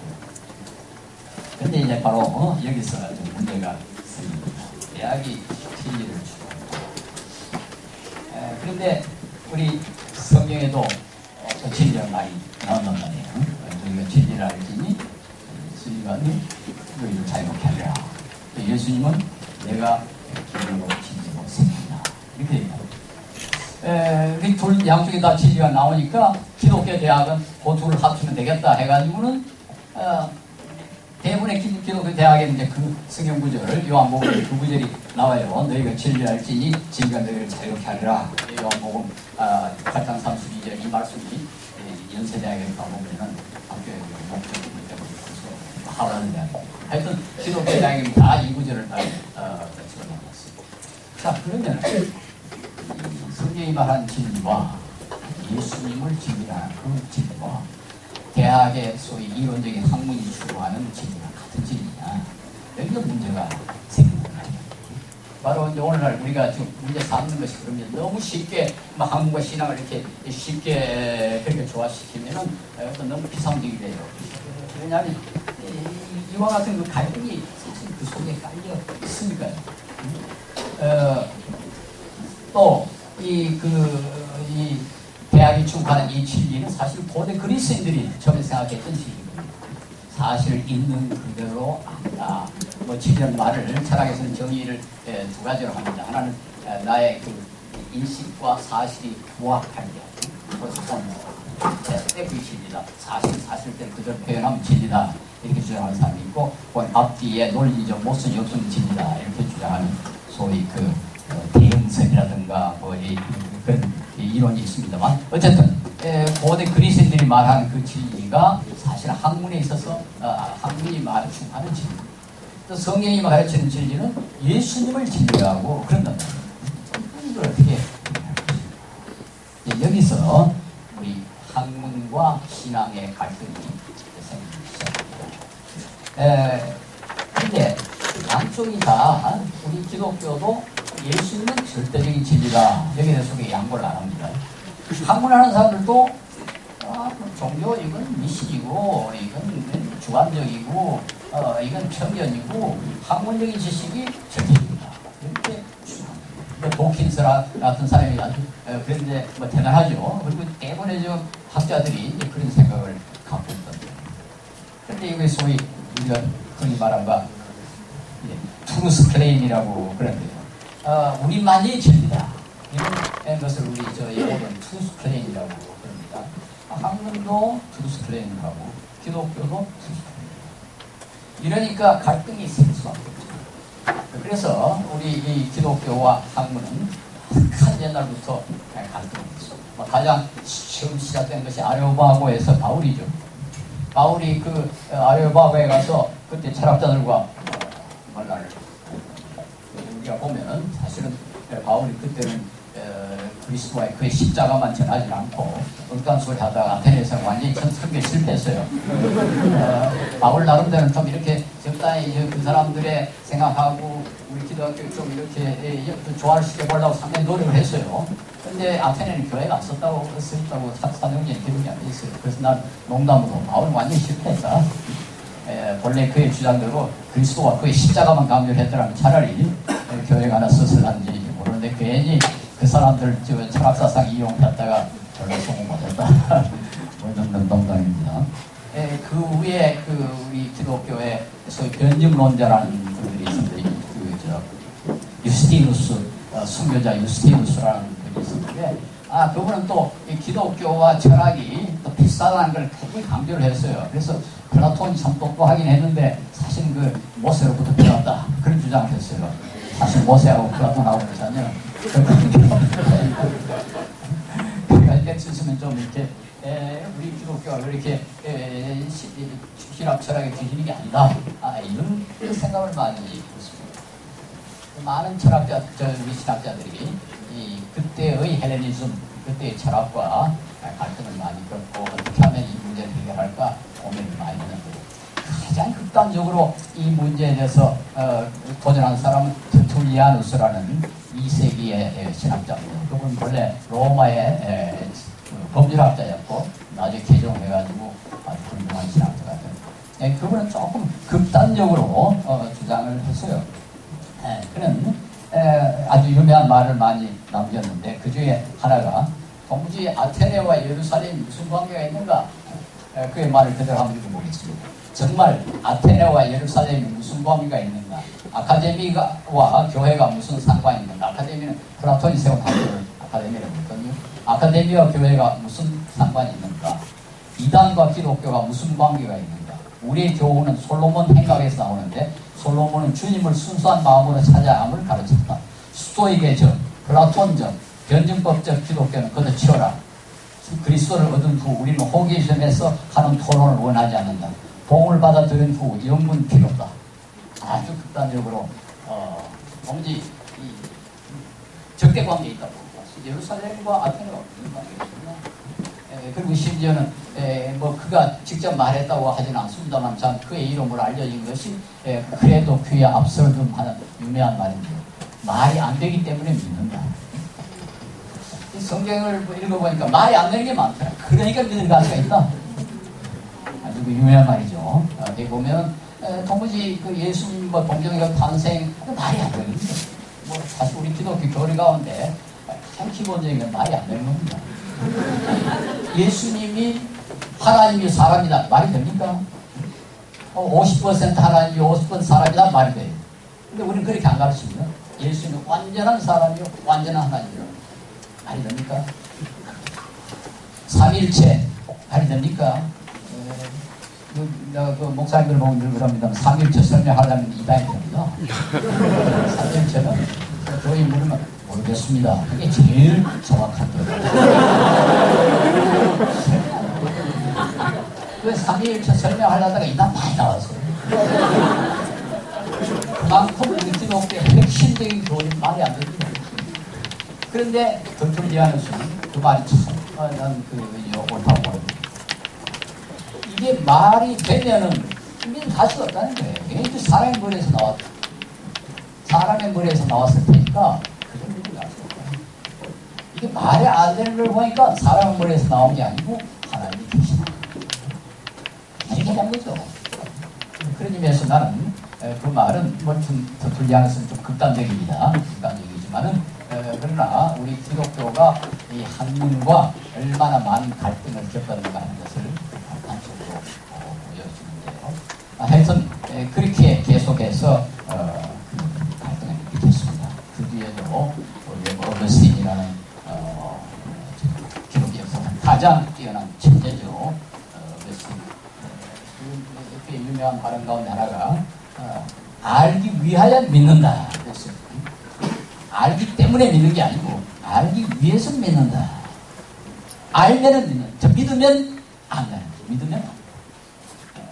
근데 이제 바로 여기서 좀 문제가 생깁니다. 대학이 진리를 추구합니다. 그런데 우리 성경에도 진리가 많이 나온단 말이에요. 우리가 진리를 알지니 진리가 너희를 자유롭게 하리라. 예수님은 내가 길이고 진리고 생명이다. 이렇게 얘기합니다. 둘 양쪽에 다 진리가 나오니까 기독교 대학은 그 둘을 합치면 되겠다 해가지고는 대부분의 기독교 대학에 이제 그 성경 구절을 요한복음 그 구절이 나와요. 너희가 진리를 알지니 진리가 너희를 자유롭게 하리라. 요한복음 8장 32절 이 말씀이 연세대학에 가보면은 학교의 목적이기 때문에 하라는 대학. 하여튼 기독교 대학이 다 이 구절을 다 집어넣었습니다. 자, 그러면 성경이 말한 진리와 예수님을 진리하는 그 진리와 대학의 소위 이론적인 학문이 추구하는 진리가 같은 진리냐? 여기가 문제가 생기는 거예요. 바로 이제 오늘날 우리가 지금 문제 삼는 것이 그러면 너무 쉽게 학문과 신앙을 이렇게 쉽게 그렇게 조화시키면은 너무 비상적이 돼요. 왜냐하면 이와 같은 그 갈등이 그 속에 깔려 있으니까요. 또 이 대학이 추구하는 이 진리는 사실 고대 그리스인들이 처음에 생각했던 진리입니다. 사실을 있는 그대로 안다. 뭐 진리라는 말을 철학에서는 정의를 두 가지로 합니다. 하나는 나의 그 인식과 사실이 부합할 때, 그 진리다. 사실대로 그대로 표현하면 진리다. 이렇게 주장하는 사람이 있고, 앞뒤에 논리적 모순이 없으면 진리다. 이렇게 주장하는 소위 대응설이라든가 그런 이론이 있습니다만, 어쨌든 고대 그리스인들이 말하는 그 진리가 사실 학문에 있어서 학문이 말하는 진리. 또 성경이 가르치는 진리는 예수님을 진리하고 그런단 말이에요. 이걸 어떻게 여기서 우리 학문과 신앙의 갈등이 생깁니다. 근데 양쪽이 다 우리 기독교도 예수님은 절대적인 진리다. 여기에 대해서 양보를 안 합니다. 학문하는 사람들도 종교 이건 미신이고 이건 주관적이고 이건 편견이고 학문적인 지식이 절대입니다. 이렇게 도킨스 같은 사람이 아주 그런데 대단하죠. 그리고 대부분의 학자들이 그런 생각을 갖고 있던데. 그런데 이게 소위 우리가 흔히 말한 트루스 클레임이라고 그러는데요. 우리만이 진리다. 이런 것을 우리 영어로는 트루스 클레임이라고 그럽니다. 학문도 트루스 클레임을 하고 기독교도 트루스 클레임. 이러니까 갈등이 생길 수밖에 없죠. 그래서 우리 이 기독교와 학문은 한 옛날부터 갈등이 있습니다. 가장 처음 시작된 것이 아레오바고에서 바울이죠. 바울이 그 아레오바고에 가서 그때 철학자들과 말을 우리가 보면은 사실은 바울이 그때는 그리스도와의 그의 십자가만 전하지 않고 엉뚱한 소리 하다가 아테네에서 완전히 선교에 실패했어요. 바울 나름대로는 좀 이렇게 적당히 그 사람들의 생각하고 우리 기독교 좀 이렇게 조화시켜보려고 상당히 노력을 했어요. 근데 아테네는 교회가 안 썼다고 썼다고 사정전에 기록이 안 돼 있어요. 그래서 난 농담으로 바울은 완전히 실패했다. 본래 그의 주장대로 그리스도와 그의 십자가만 강조를 했더라면 차라리 교회가 하나 썼을런지 모르는데 괜히 그 사람들 철학사상 이용했다가 별로 성공 못했다. 뭐 이런 농담입니다. 그 위에 우리 기독교의 소위 변증론자라는 분들이 있습니다. 유스티누스 순교자 유스티누스라는 분이 있었는데 그분은 또 이 기독교와 철학이 또 비슷하다는 걸 굉장히 강조를 했어요. 그래서 플라톤이 참 똑똑하긴 했는데 사실 그 모세로부터 배웠다 그런 주장을 했어요. 사실 모세하고 플라톤하고 그러잖아요. 그러니까 이렇게 쓰시면 좀 이렇게 우리 기독교가 그렇게 신학 철학에 뒤지는 게 아니다. 이런 생각을 많이 했습니다. 많은 철학자, 우리 신학자들이 이 그때의 헬레니즘, 그때의 철학과 갈등을 많이 겪고 어떻게 하면 이 문제를 해결할까 고민을 많이 하는 거예요. 가장 극단적으로 이 문제에 대해서 도전한 사람은 터툴리아누스라는 2세기의 신학자입니다. 그분은 원래 로마의 법률학자였고 나중에 개종해가지고 아주 훌륭한 신학자가 됐어요. 그분은 조금 극단적으로 주장을 했어요. 그는 아주 유명한 말을 많이 남겼는데 그 중에 하나가 도무지 아테네와 예루살렘이 무슨 관계가 있는가? 그의 말을 그대로 한번 읽어보겠습니다. 정말 아테네와 예루살렘이 무슨 관계가 있는가? 아카데미와 교회가 무슨 상관이 있는가? 아카데미는 플라톤이 세운 학교를 아카데미라고 했거든요. 아카데미와 교회가 무슨 상관이 있는가? 이단과 기독교가 무슨 관계가 있는가? 우리의 교훈은 솔로몬 행각에서 나오는데 솔로몬은 주님을 순수한 마음으로 찾아야 함을 가르쳤다. 스토이계적, 플라톤적, 변증법적 기독교는 그저 치워라. 그리스도를 얻은 후 우리는 호기심에서 하는 토론을 원하지 않는다. 복을 받아 들은 후 영문 필요 없다. 아주 극단적으로 뭔지 적대관계에 있다고. 예루살렘과 아테네가 무슨 관계가 있구나. 그리고 심지어는 그가 직접 말했다고 하지는 않습니다만 참 그의 이름으로 알려진 것이 그래도 귀에 앞설좀 하는 유명한 말입니다. 말이 안 되기 때문에 믿는다. 이 성경을 읽어보니까 말이 안 되는 게 많더라. 그러니까 믿을 가치가 있다. 아주 유명한 말이죠. 여기 보면 도무지 그 예수님 동정이가 탄생 말이 안 되는 거예요. 사실 우리 기독교 교리 가운데 가장 기본적인 건 말이 안 되는 겁니다. 예수님이 하나님이 사람이다. 말이 됩니까? 50% 하나님이 50% 사람이다. 말이 돼요. 근데 우리는 그렇게 안 가르칩니다. 예수님은 완전한 사람이요 완전한 하나님이요. 말이 됩니까? 삼일체 할이 됩니까? 그 목사님들 보면 늘 그럽니다. 삼일체 설명하려면 이단이 됩니다. 삼일체는 저희 물으면 모르겠습니다. 그게 제일 정확한 거예요. 그 삼일체 설명하려다가 이단 많이 나왔어요. 그만큼 우리 기독교의 핵심적인 교훈이 말이 안 됩니다. 그런데 겉돌리하는 수는 그 말이 참 난 옳다고 봅니다. 이게 말이 되면은 우리는 할 수가 없다는 거예요. 이게 사람의 머리에서 나왔다. 사람의 머리에서 나왔을 테니까 그런 일이 날 수 없다. 이게 말이 안 되는 걸 보니까 사람의 머리에서 나온 게 아니고 하나님이 계시다. 이렇게 된 거죠. 그런 의미에서 나는 그 말은 좀 겉돌리하는 수는 좀 극단적입니다. 극단적이지만은 그러나 우리 기독교가 이 한문과 얼마나 많은 갈등을 겪었는가 하는 것을 단적으로 보여주는데요. 하여튼 그렇게 계속해서 갈등을 일으켰습니다. 그 뒤에도 우리 어거스틴이라는 기독교 역사상 가장 뛰어난 천재죠. 어거스틴. 꽤 유명한 발언 가운데 하나가 알기 위하여 믿는다. 그랬어요. 알기 때문에 믿는 게 아니고 알기 위해서 믿는다. 알면은 믿는. 저 믿으면 안다는 거죠. 믿으면 안다.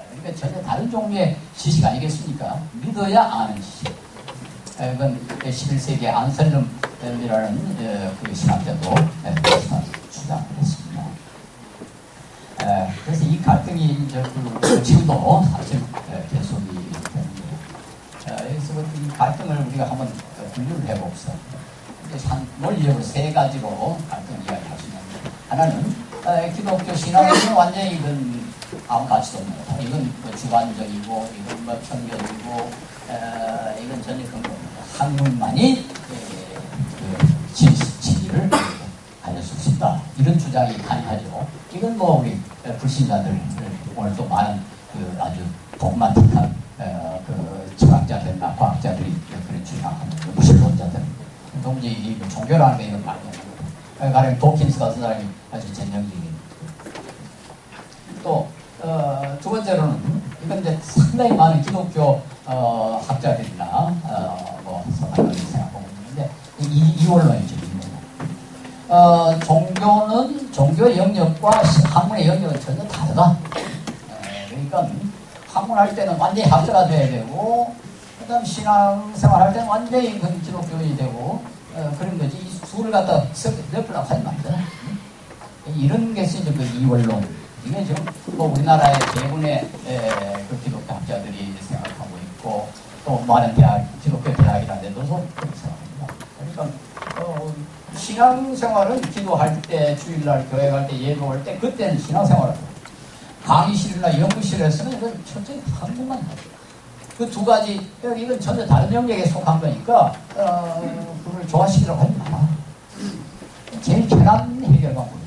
그러니까 전혀 다른 종류의 지식 아니겠습니까? 믿어야 아는 지식. 이건 11세기 안셀름이라는 그 신학자도 주장을 했습니다. 그래서 이 갈등이 지금도 사실 계속이 되는데, 그래서 이 갈등을 우리가 한번 분류를 해봅시다. 논리적으로 세 가지로 갈등을 이야기할 수 있는데, 하나는 기독교 신앙에서는 완전히 이건 아무 가치도 없는 거다. 이건 주관적이고, 이건 편견이고, 이건 전혀 그런 겁니다. 학문만이 진리를 알려줄 수 있다. 이런 주장이 가능하죠. 이건 우리 불신자들, 오늘 또 많은 아주 독마틱한 철학자들이나 과학자들이 그런 주장하는 무신론자들. 도무지 이 종교라는 게 이건 말이 안 되는 가령 도킨스가 그 사람이 아주 전형적인. 또 두 번째로는 이건 이제 상당히 많은 기독교 학자들이나 사람들이 생각하고 있는데 이원론이죠. 종교는 종교의 영역과 학문의 영역은 전혀 다르다. 그러니까 학문할 때는 완전히 학자가 돼야 되고, 그 다음 신앙생활 할 때는 완전히 기독교인이 되고, 그런 거지. 이 둘을 갖다 엮으려고 하지 말자. 이런 게 이제 그 이원론. 이게 지금 우리나라의 대부분의 그 기독교 학자들이 생각하고 있고, 또 많은 기독교 대학이라는 데도 그렇게 생각합니다. 그러니까, 신앙생활은 기도할 때, 주일날 교회 갈 때, 예배할 때, 그때는 신앙생활을 하고, 강의실이나 연구실에서는 이건 철저히 학문만 하죠. 그 두 가지, 이건 전혀 다른 영역에 속한 거니까, 그걸 조화시키려고 하지 마라. 제일 편한 해결 방법입니다.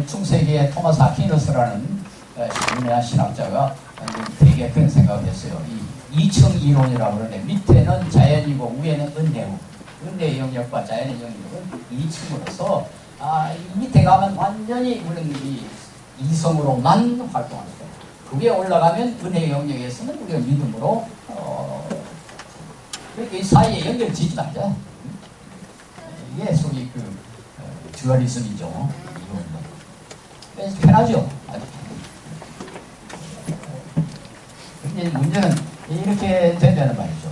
중세기의 토마스 아퀴너스라는 유명한 신학자가 되게 그런 생각을 했어요. 이 2층 이론이라고 그러는데, 밑에는 자연이고 위에는 은혜고, 은혜의 영역과 자연의 영역은 2층으로서 이 밑에 가면 완전히 우리는 이성으로만 활동하는 거예요. 그 위에 올라가면 은혜의 영역에서는 우리가 믿음으로 그러니까 이 사이에 연결 짓지 말자. 이게 소위 듀얼리즘이죠. 그래서 편하죠. 근데 문제는 이렇게 된다는 말이죠.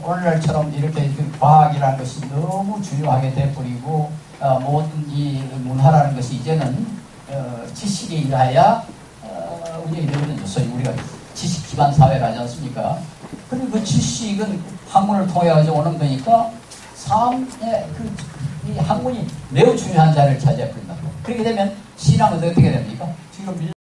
오늘날처럼 이렇게 과학이라는 것이 너무 중요하게 돼버리고, 모든 이 문화라는 것이 이제는 지식에 의하여 운영이 되거든요. 소위 우리가 지식 기반 사회를 하지 않습니까? 그리고 그 지식은 학문을 통해 가지고 오는 거니까 삶의 이 학문이 매우 중요한 자리를 차지해버린다. 그렇게 되면 신앙은 어떻게 됩니까? 지금